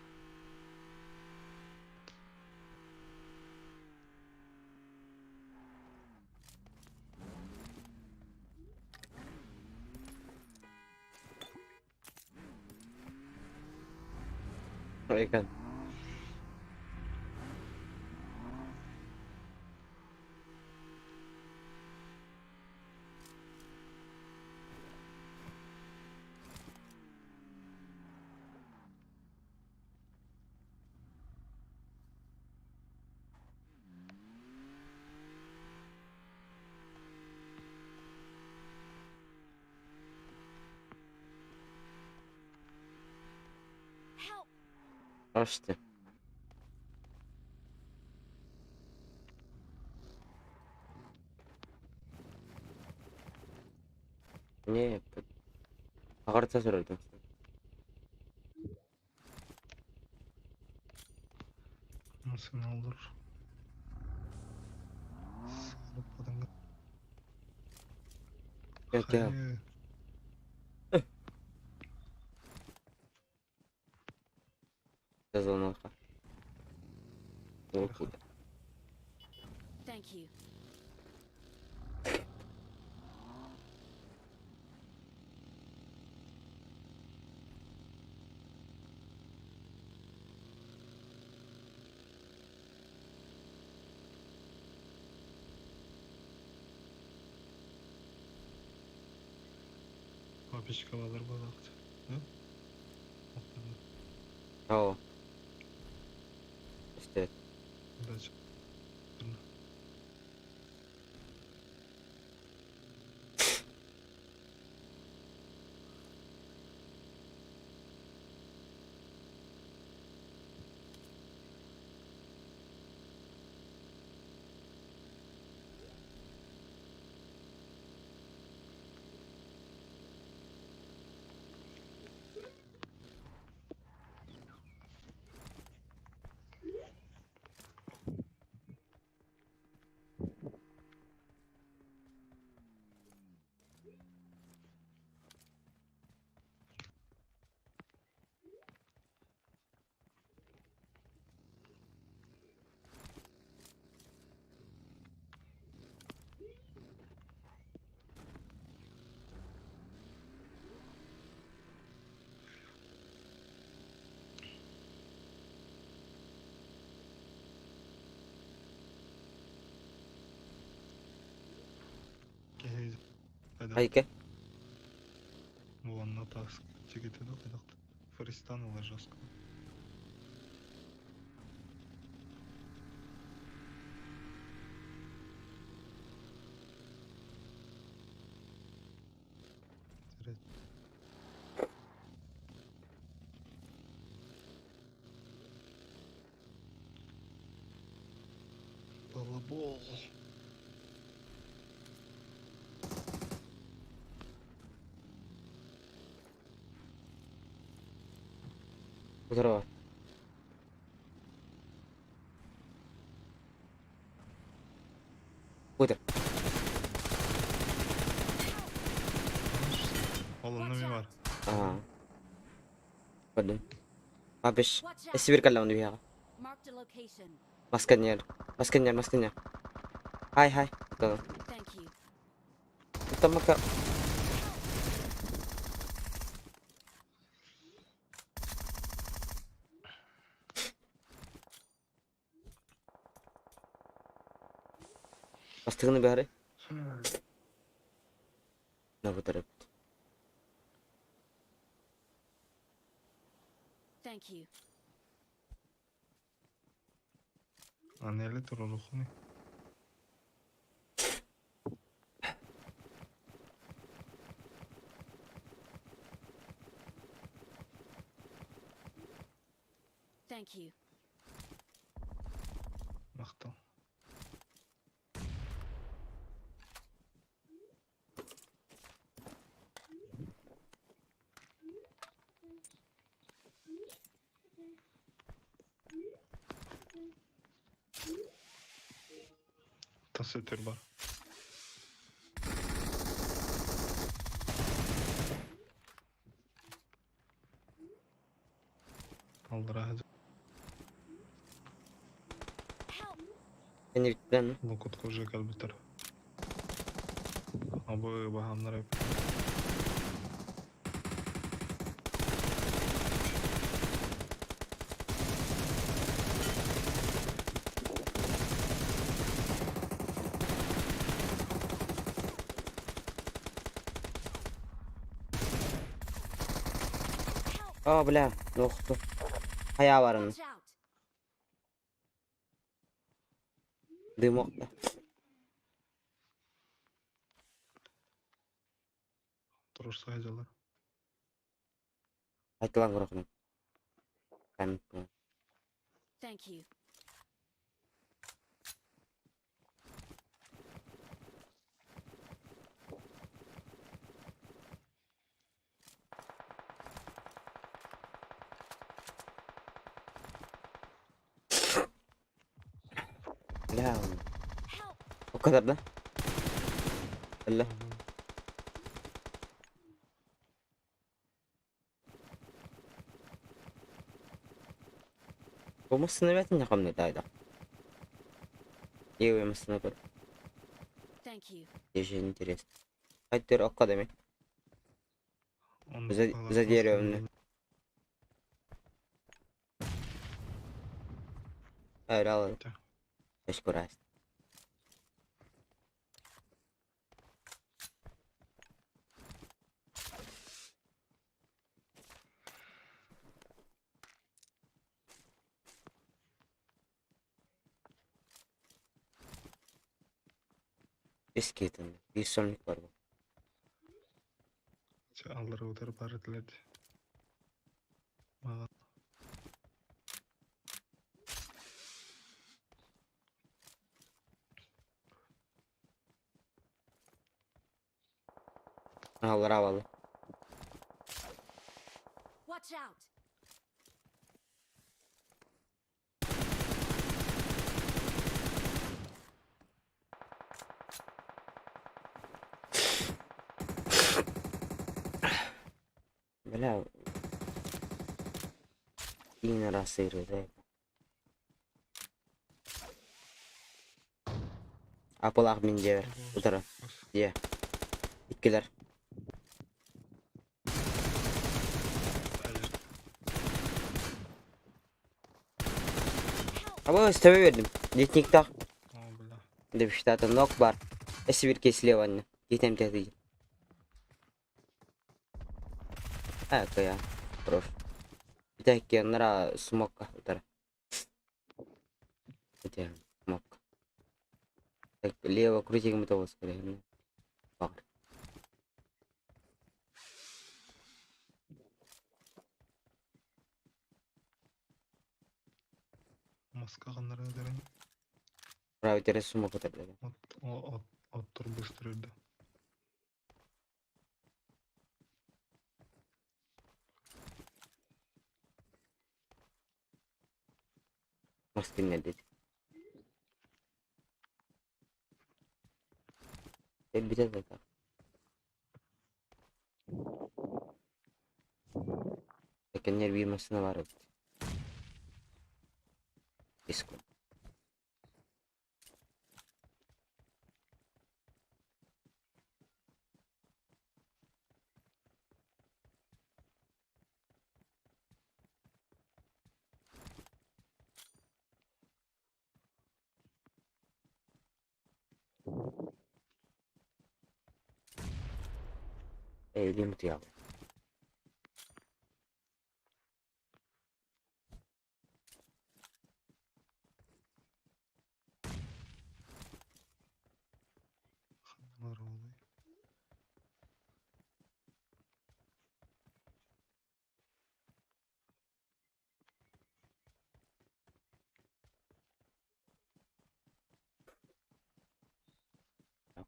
Harika. Help! Açtı. Не, ағарта сұрайдың. Sen alır. Sarıpadın. Yok ya. Hayır. Жазылмаққа. Ол куда. Thank you. Папичка alır balıktı. Hı? Ау. İşte Удачи. Hayke. Вон на таск. Чекайте, да, кайдақты. Фристан алар жестко. Зря. Балабол. Здорово. Бутер. Oğlum ne var? Ага. Подумай. Папиш. Watch out. Сибирь калдан дүйяға. Marked a location. Масканер. Масканер, масканер. Хай, хай. Tamam. Thank you. Tamam ka. Бастығыны бәрі. На бұтырып. Thank you. Aneli turuluğunu. Thank you. Maqtal. Tasatır var. Aldıra Seni bitti mi? Lukutku уже как bitir. Abi bahanlar hep. Aa бля, нохту. Хая var onun. Watch out. Дымок. Turursa hacılar. Айтылан бұрақын. Кәміп. Thank you. La Help! o kadar da. Allah. Como sınırlatın yakam ne dayda. İyi uyumasına kadar. Thank you. Дуже интересно. Haydi akademi. Он За деревню. Öyle alalım. Tamam. Teşekkür ederim. Bisküvitin. Bir sonraki var bu. Алар өтөр бары тиледи. Мага Allah havalı. Watch out! Böyle yine rastlıyoruz. Apalak bince ver. Bu taraf. Diye. İkiler. Ama isteme verdim. Детник так. О, бля. Да что там ног бар. Свирки слева не. Детям ты. Я. Хорош. Так, я нра смока. Утра. Где смок? Так, лево крути ему того скорее. Бар. Маска кандай дерен? Право теперь смок утра. Оттор быстро өйдө. Маскин не dedi. Bir de tak. Tekenler büyümesine var. Disco. Eğileyim ya. Алар болду.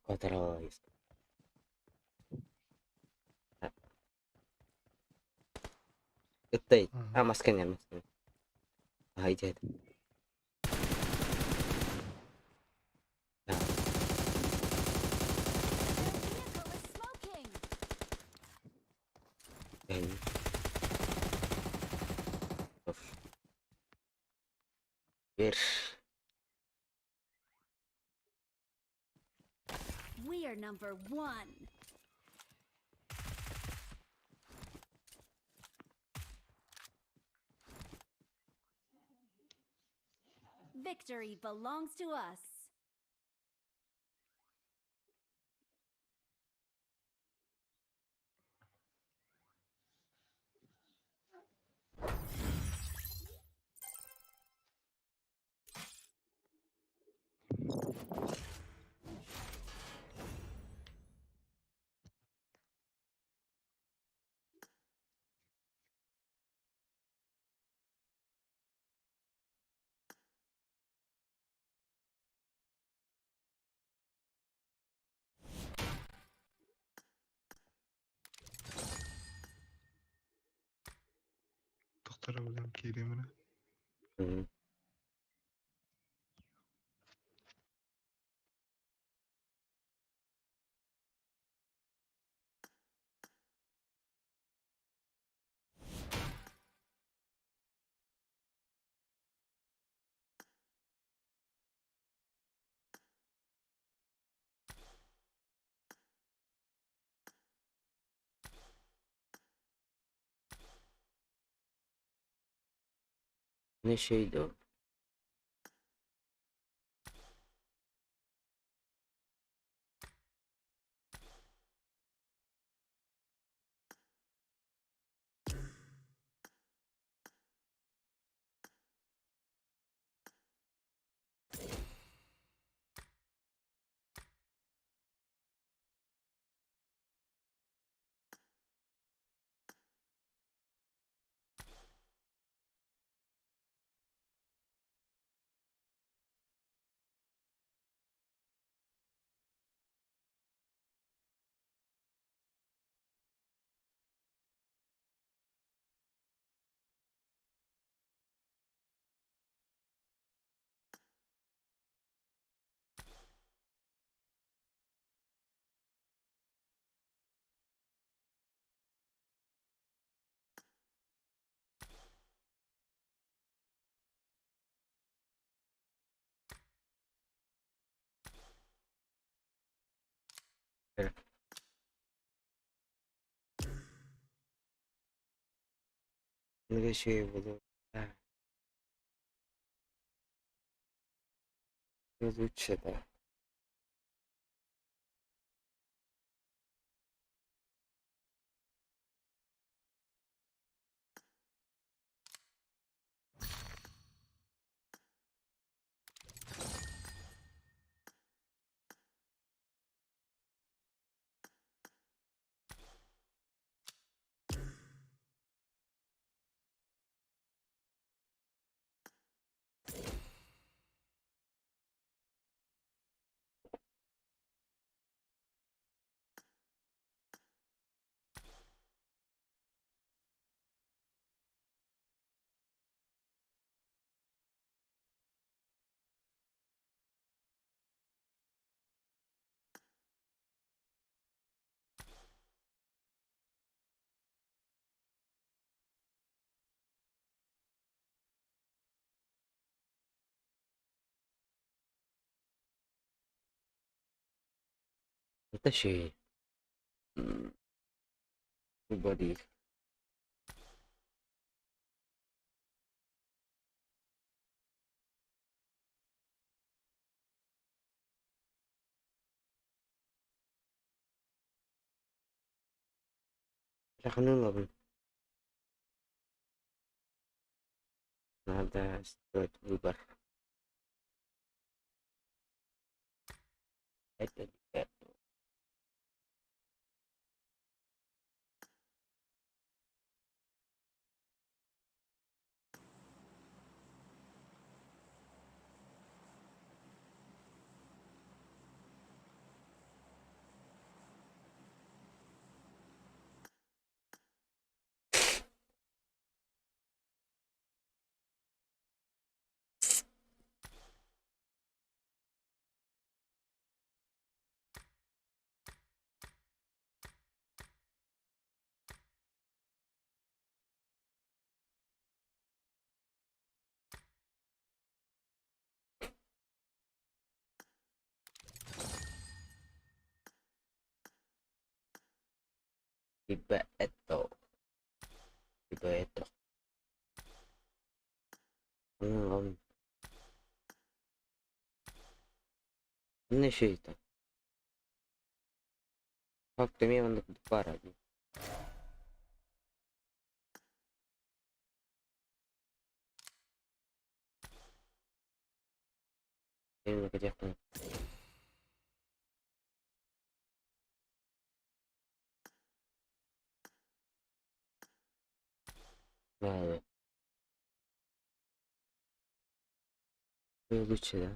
Kadar есть. Это, маска не маска. Иди. Vehicle is smoking! Bir. We are number one. Victory belongs to us. Доктор менен Керемине. Hı. Ne şeydi o? Evet. Ne şey bu? Ha. Biraz üç şeyde. Bu da şey. Bu değil. Yakınım. Надо сделать выбор. Это. Типа это. Типа это. Ладно. Ne şeydi? Baktım yanında para. Benim yapacaktım. Vay. Böyle şeyler.